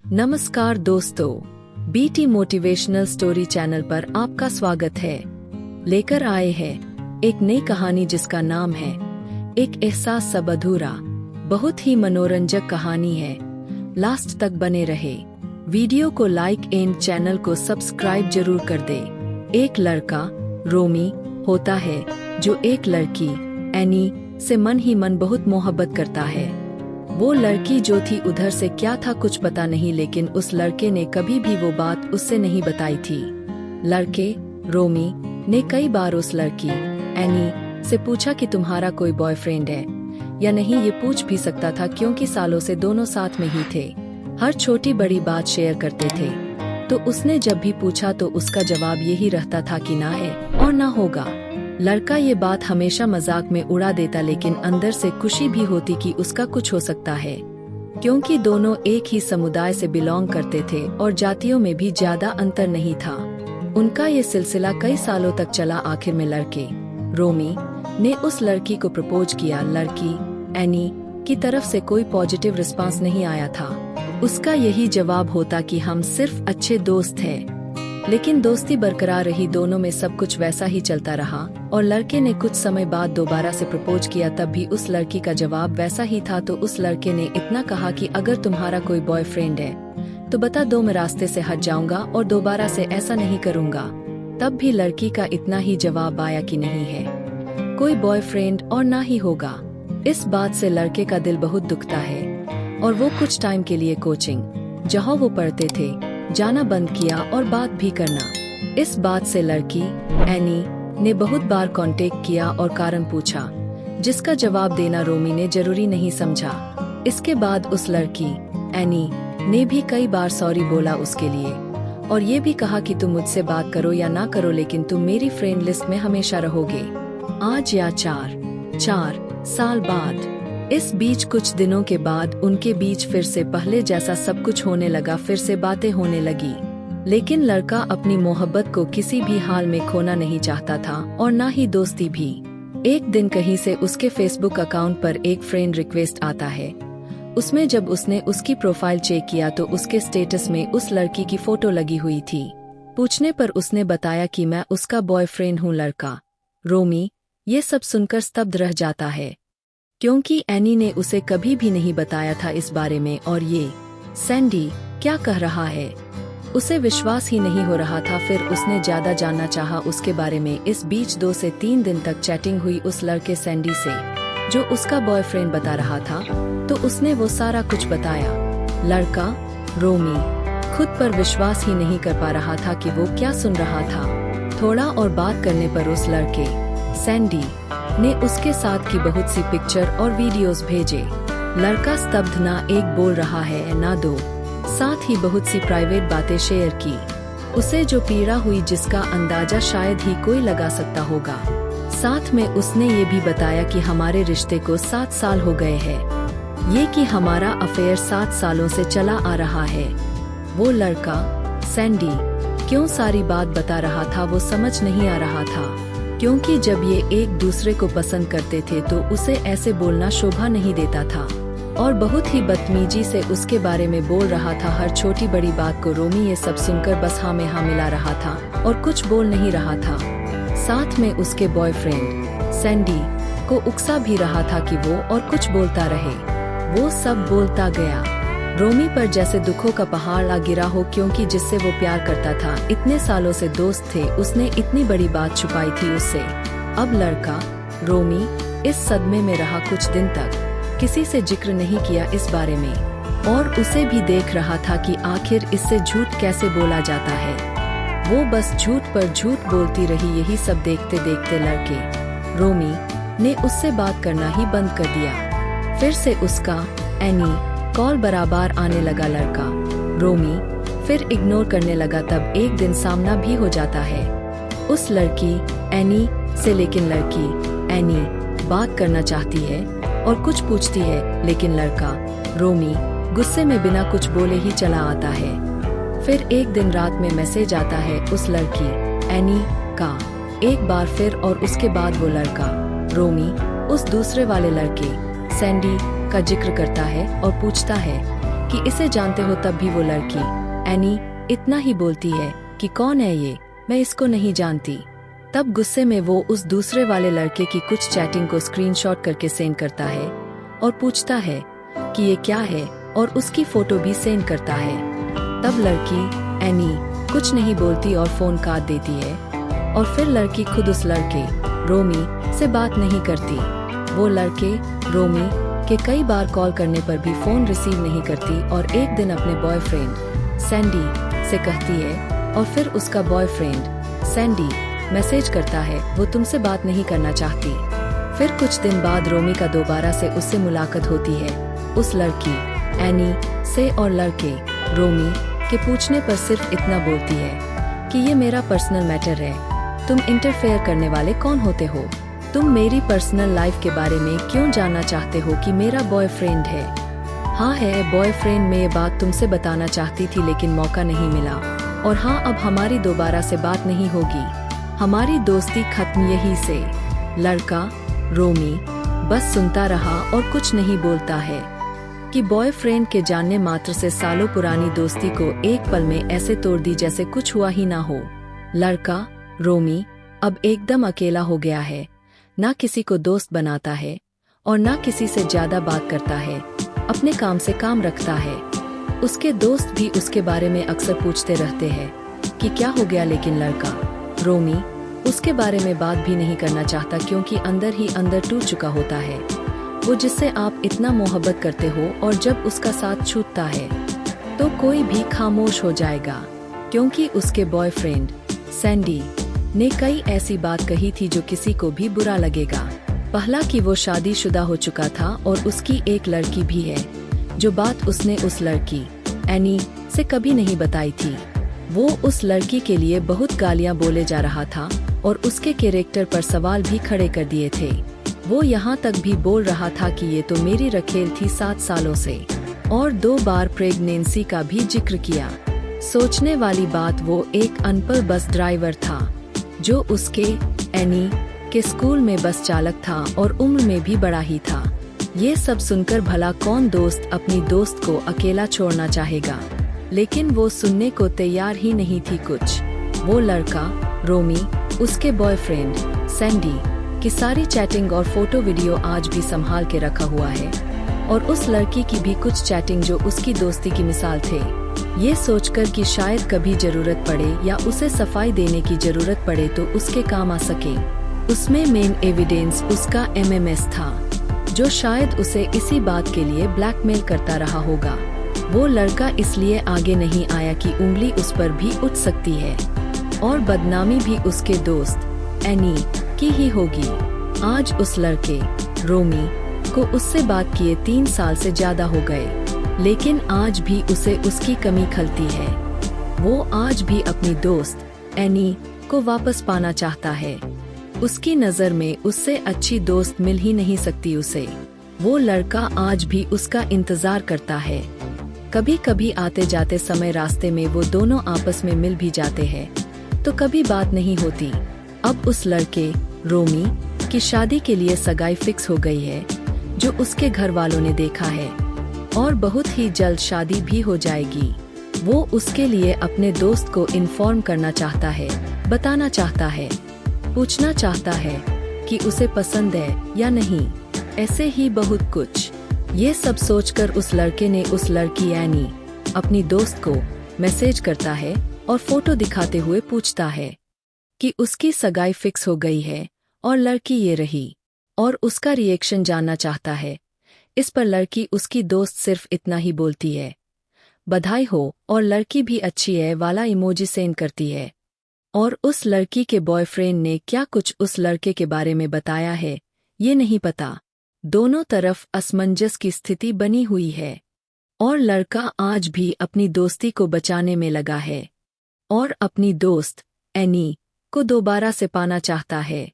नमस्कार दोस्तों, BT motivational story channel पर आपका स्वागत है। लेकर आए हैं एक नई कहानी जिसका नाम है एक एहसास सब अधूरा। बहुत ही मनोरंजक कहानी है, लास्ट तक बने रहे। वीडियो को लाइक एंड चैनल को सब्सक्राइब जरूर कर दे। एक लड़का रोमी होता है जो एक लड़की एनी से मन ही मन बहुत मोहब्बत करता है। वो लड़की जो थी उधर से क्या था कुछ पता नहीं, लेकिन उस लड़के ने कभी भी वो बात उससे नहीं बताई थी। लड़के रोमी ने कई बार उस लड़की एनी से पूछा कि तुम्हारा कोई बॉयफ्रेंड है या नहीं। ये पूछ भी सकता था क्योंकि सालों से दोनों साथ में ही थे, हर छोटी बड़ी बात शेयर करते थे। तो उसने जब भी पूछा तो उसका जवाब यही रहता था कि ना है और ना होगा। लड़का ये बात हमेशा मजाक में उड़ा देता, लेकिन अंदर से खुशी भी होती कि उसका कुछ हो सकता है, क्योंकि दोनों एक ही समुदाय से बिलोंग करते थे और जातियों में भी ज्यादा अंतर नहीं था। उनका ये सिलसिला कई सालों तक चला। आखिर में लड़के रोमी ने उस लड़की को प्रपोज किया। लड़की एनी की तरफ से कोई पॉजिटिव रिस्पांस नहीं आया था। उसका यही जवाब होता कि हम सिर्फ अच्छे दोस्त हैं। लेकिन दोस्ती बरकरार रही, दोनों में सब कुछ वैसा ही चलता रहा और लड़के ने कुछ समय बाद दोबारा से प्रपोज किया। तब भी उस लड़की का जवाब वैसा ही था। तो उस लड़के ने इतना कहा कि अगर तुम्हारा कोई बॉयफ्रेंड है तो बता दो, मैं रास्ते से हट जाऊंगा और दोबारा से ऐसा नहीं करूंगा। तब भी लड़की का इतना ही जवाब आया कि नहीं है कोई बॉयफ्रेंड और ना ही होगा। इस बात से लड़के का दिल बहुत दुखता है और वो कुछ टाइम के लिए कोचिंग जहाँ वो पढ़ते थे जाना बंद किया और बात भी करना। इस बात से लड़की एनी ने बहुत बार कांटेक्ट किया और कारण पूछा, जिसका जवाब देना रोमी ने जरूरी नहीं समझा। इसके बाद उस लड़की एनी ने भी कई बार सॉरी बोला उसके लिए और ये भी कहा कि तुम मुझसे बात करो या ना करो, लेकिन तुम मेरी फ्रेंड लिस्ट में हमेशा रहोगे। आज या चार साल बाद, इस बीच कुछ दिनों के बाद उनके बीच फिर से पहले जैसा सब कुछ होने लगा। फिर से बातें होने लगी, लेकिन लड़का अपनी मोहब्बत को किसी भी हाल में खोना नहीं चाहता था और ना ही दोस्ती भी। एक दिन कहीं से उसके फेसबुक अकाउंट पर एक फ्रेंड रिक्वेस्ट आता है। उसमें जब उसने उसकी प्रोफाइल चेक किया तो उसके स्टेटस में उस लड़की की फोटो लगी हुई थी। पूछने पर उसने बताया कि मैं उसका बॉयफ्रेंड हूँ। लड़का रोमी ये सब सुनकर स्तब्ध रह जाता है, क्योंकि एनी ने उसे कभी भी नहीं बताया था इस बारे में। और ये सैंडी क्या कह रहा है, उसे विश्वास ही नहीं हो रहा था। फिर उसने ज्यादा जानना चाहा उसके बारे में। इस बीच 2 से 3 दिन तक चैटिंग हुई उस लड़के सैंडी से जो उसका बॉयफ्रेंड बता रहा था। तो उसने वो सारा कुछ बताया। लड़का रोमी खुद पर विश्वास ही नहीं कर पा रहा था कि वो क्या सुन रहा था। थोड़ा और बात करने पर उस लड़के सैंडी ने उसके साथ की बहुत सी पिक्चर और वीडियोस भेजे। लड़का स्तब्ध, ना एक बोल रहा है ना दो, साथ ही बहुत सी प्राइवेट बातें शेयर की। उसे जो पीड़ा हुई जिसका अंदाजा शायद ही कोई लगा सकता होगा। साथ में उसने ये भी बताया कि हमारे रिश्ते को 7 साल हो गए हैं, ये कि हमारा अफेयर 7 सालों से चला आ रहा है। वो लड़का सैंडी क्यों सारी बात बता रहा था वो समझ नहीं आ रहा था, क्योंकि जब ये एक दूसरे को पसंद करते थे तो उसे ऐसे बोलना शोभा नहीं देता था और बहुत ही बदतमीजी से उसके बारे में बोल रहा था, हर छोटी बड़ी बात को। रोमी ये सब सुनकर बस हाँ में हाँ मिला रहा था और कुछ बोल नहीं रहा था। साथ में उसके बॉयफ्रेंड सैंडी को उकसा भी रहा था कि वो और कुछ बोलता रहे। वो सब बोलता गया। रोमी पर जैसे दुखों का पहाड़ आ गिरा हो, क्योंकि जिससे वो प्यार करता था, इतने सालों से दोस्त थे, उसने इतनी बड़ी बात छुपाई थी उससे। अब लड़का रोमी इस सदमे में रहा। कुछ दिन तक किसी से जिक्र नहीं किया इस बारे में और उसे भी देख रहा था कि आखिर इससे झूठ कैसे बोला जाता है। वो बस झूठ पर झूठ बोलती रही। यही सब देखते देखते लड़के रोमी ने उससे बात करना ही बंद कर दिया। फिर से उसका एनी कॉल बराबर आने लगा। लड़का रोमी फिर इग्नोर करने लगा। तब एक दिन सामना भी हो जाता है उस लड़की एनी से, लेकिन लड़की एनी बात करना चाहती है और कुछ पूछती है, लेकिन लड़का रोमी गुस्से में बिना कुछ बोले ही चला आता है। फिर एक दिन रात में मैसेज आता है उस लड़की एनी का एक बार फिर, और उसके बाद वो लड़का रोमी उस दूसरे वाले लड़के सैंडी का जिक्र करता है और पूछता है कि इसे जानते हो, तब भी वो लड़की एनी इतना ही बोलती है कि कौन है ये, मैं इसको नहीं जानती। तब गुस्से में वो उस दूसरे वाले लड़के की कुछ चैटिंग को स्क्रीनशॉट करके सेंड करता है और पूछता है कि ये क्या है, और उसकी फोटो भी सेंड करता है। तब लड़की एनी कुछ नहीं बोलती और फोन काट देती है, और फिर लड़की खुद उस लड़के रोमी से बात नहीं करती। वो लड़के रोमी के कई बार कॉल करने पर भी फोन रिसीव नहीं करती, और एक दिन अपने बॉयफ्रेंड सैंडी से कहती है, और फिर उसका बॉयफ्रेंड सैंडी मैसेज करता है वो तुमसे बात नहीं करना चाहती। फिर कुछ दिन बाद रोमी का दोबारा से उससे मुलाकात होती है उस लड़की एनी से, और लड़के रोमी के पूछने पर सिर्फ इतना बोलती है कि ये मेरा पर्सनल मैटर है, तुम इंटरफेयर करने वाले कौन होते हो, तुम मेरी पर्सनल लाइफ के बारे में क्यों जानना चाहते हो कि मेरा बॉयफ्रेंड है। हाँ है बॉयफ्रेंड, मैं ये बात तुमसे बताना चाहती थी लेकिन मौका नहीं मिला, और हाँ अब हमारी दोबारा से बात नहीं होगी, हमारी दोस्ती खत्म यहीं से। लड़का रोमी बस सुनता रहा और कुछ नहीं बोलता है कि बॉयफ्रेंड के जानने मात्र से सालों पुरानी दोस्ती को एक पल में ऐसे तोड़ दी जैसे कुछ हुआ ही ना हो। लड़का रोमी अब एकदम अकेला हो गया है, ना किसी को दोस्त बनाता है और ना किसी से ज्यादा बात करता है, अपने काम से काम रखता है। उसके दोस्त भी उसके बारे में अक्सर पूछते रहते हैं कि क्या हो गया, लेकिन लड़का रोमी उसके बारे में बात भी नहीं करना चाहता, क्योंकि अंदर ही अंदर टूट चुका होता है। वो जिससे आप इतना मोहब्बत करते हो और जब उसका साथ छूटता है तो कोई भी खामोश हो जाएगा, क्योंकि उसके बॉयफ्रेंड सैंडी ने कई ऐसी बात कही थी जो किसी को भी बुरा लगेगा। पहला कि वो शादीशुदा हो चुका था और उसकी एक लड़की भी है, जो बात उसने उस लड़की एनी से कभी नहीं बताई थी। वो उस लड़की के लिए बहुत गालियां बोले जा रहा था और उसके कैरेक्टर पर सवाल भी खड़े कर दिए थे। वो यहाँ तक भी बोल रहा था कि ये तो मेरी रखेल थी 7 सालों से, और 2 बार प्रेगनेंसी का भी जिक्र किया। सोचने वाली बात, वो एक अनपढ़ बस ड्राइवर था जो उसके एनी के स्कूल में बस चालक था और उम्र में भी बड़ा ही था। ये सब सुनकर भला कौन दोस्त अपनी दोस्त को अकेला छोड़ना चाहेगा, लेकिन वो सुनने को तैयार ही नहीं थी कुछ। वो लड़का रोमी उसके बॉयफ्रेंड सैंडी की सारी चैटिंग और फोटो वीडियो आज भी संभाल के रखा हुआ है, और उस लड़की की भी कुछ चैटिंग जो उसकी दोस्ती की मिसाल थे। ये सोचकर कि शायद कभी जरूरत पड़े या उसे सफाई देने की जरूरत पड़े तो उसके काम आ सके। उसमें मेन एविडेंस उसका एमएमएस था, जो शायद उसे इसी बात के लिए ब्लैकमेल करता रहा होगा। वो लड़का इसलिए आगे नहीं आया कि उंगली उस पर भी उठ सकती है और बदनामी भी उसके दोस्त एनी की ही होगी। आज उस लड़के रोमी को उससे बात किए 3 साल से ज्यादा हो गए, लेकिन आज भी उसे उसकी कमी खलती है। वो आज भी अपनी दोस्त एनी को वापस पाना चाहता है। उसकी नजर में उससे अच्छी दोस्त मिल ही नहीं सकती उसे। वो लड़का आज भी उसका इंतजार करता है। कभी कभी आते जाते समय रास्ते में वो दोनों आपस में मिल भी जाते हैं, तो कभी बात नहीं होती। अब उस लड़के रोमी की शादी के लिए सगाई फिक्स हो गई है, जो उसके घर वालों ने देखा है, और बहुत ही जल्द शादी भी हो जाएगी। वो उसके लिए अपने दोस्त को इन्फॉर्म करना चाहता है, बताना चाहता है, पूछना चाहता है कि उसे पसंद है या नहीं, ऐसे ही बहुत कुछ। ये सब सोचकर उस लड़के ने उस लड़की एनी अपनी दोस्त को मैसेज करता है और फोटो दिखाते हुए पूछता है कि उसकी सगाई फिक्स हो गई है और लड़की ये रही, और उसका रिएक्शन जानना चाहता है। इस पर लड़की उसकी दोस्त सिर्फ इतना ही बोलती है, बधाई हो, और लड़की भी अच्छी है वाला इमोजी सेंड करती है। और उस लड़की के बॉयफ्रेंड ने क्या कुछ उस लड़के के बारे में बताया है ये नहीं पता। दोनों तरफ असमंजस की स्थिति बनी हुई है, और लड़का आज भी अपनी दोस्ती को बचाने में लगा है और अपनी दोस्त एनी को दोबारा से पाना चाहता है।